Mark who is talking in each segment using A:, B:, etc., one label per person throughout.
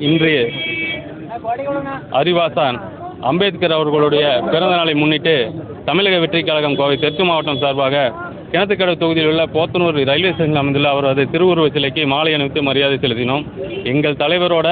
A: இன்றைய அறிவாசான் அம்பேத்கர் அவர்களுடைய பிறந்த நாளை முன்னிட்டு தமிழக வெற்றிக் கழகம் கோவை தெற்கு மாவட்டம் சார்பாக கிணத்துக்கடவு தொகுதியில் உள்ள போத்தனூர் ரயில்வே ஸ்டேஷனில் அமைந்துள்ள அவரது திருவுருவ சிலைக்கு மாலை அணிவித்து மரியாதை செலுத்தினோம். எங்கள் தலைவரோட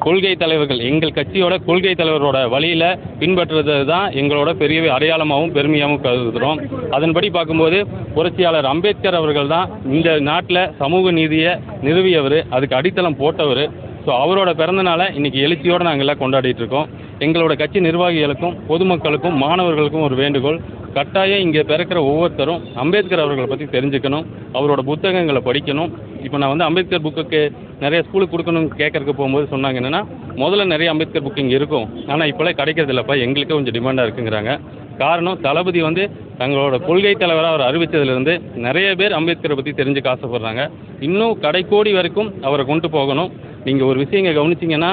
A: கொள்கை தலைவர்கள், எங்கள் கட்சியோட கொள்கை தலைவரோட வழியில் பின்பற்றுறது தான் எங்களோட பெரிய அடையாளமாகவும் பெருமையாகவும் கருதுகிறோம். அதன்படி பார்க்கும்போது புரட்சியாளர் அம்பேத்கர் அவர்கள் தான் இந்த நாட்டில் சமூக நீதியை நிறுவியவர், அதுக்கு அடித்தளம் போட்டவர். ஸோ அவரோட பிறந்தநாளை இன்றைக்கி எழுச்சியோடு நாங்கள் எல்லாம் கொண்டாடிட்டு இருக்கோம். எங்களோட கட்சி நிர்வாகிகளுக்கும் பொதுமக்களுக்கும் மாணவர்களுக்கும் ஒரு வேண்டுகோள், கட்டாயம் இங்கே பிறக்கிற ஒவ்வொருத்தரும் அம்பேத்கர் அவர்களை பற்றி தெரிஞ்சுக்கணும், அவரோட புத்தகங்களை படிக்கணும். இப்போ நான் வந்து அம்பேத்கர் புக்குக்கு நிறைய ஸ்கூலுக்கு கொடுக்கணும்னு கேட்கறதுக்கு போகும்போது சொன்னாங்க என்னென்னா, முதல்ல நிறைய அம்பேத்கர் புக்கு இங்கே இருக்கும், ஆனால் இப்போலாம் கிடைக்கிறது இல்லைப்பா, எங்களுக்கே கொஞ்சம் டிமாண்டாக இருக்குங்கிறாங்க. காரணம், தளபதி வந்து தங்களோட கொள்கை தலைவராக அவர் அறிவித்ததுலேருந்து நிறைய பேர் அம்பேத்கரை பற்றி தெரிஞ்சுக்க ஆசைப்படுறாங்க. இன்னும் கடைக்கோடி வரைக்கும் அவரை கொண்டு போகணும். நீங்கள் ஒரு விஷயம் இங்கே கவனிச்சிங்கன்னா,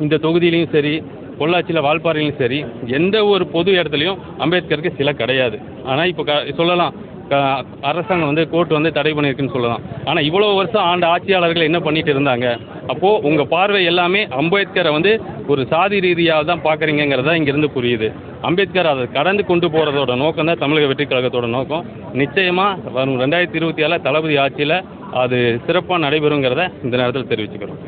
A: இந்த தொகுதியிலையும் சரி, பொள்ளாச்சியில் வால்பாறையிலையும் சரி, எந்த ஒரு பொது இடத்துலையும் அம்பேத்கருக்கு சிலை கிடையாது. ஆனால் இப்போ சொல்லலாம், அரசாங்கம் வந்து கோர்ட் வந்து தடை பண்ணியிருக்குன்னு சொல்லலாம். ஆனால் இவ்வளோ வருஷம் ஆண்ட ஆட்சியாளர்கள் என்ன பண்ணிட்டு இருந்தாங்க? அப்போது உங்கள் பார்வை எல்லாமே அம்பேத்கரை வந்து ஒரு சாதி ரீதியாக தான் பார்க்குறீங்கிறதா இங்கேருந்து புரியுது. அம்பேத்கர் அதை கடந்து கொண்டு போகிறதோட நோக்கம் தான் தமிழக வெற்றிக் கழகத்தோட நோக்கம். நிச்சயமாக வரும் 2027 தளபதி ஆட்சியில் அது சிறப்பாக நடைபெறுங்கிறத இந்த நேரத்தில் தெரிவிச்சுக்கிறோம்.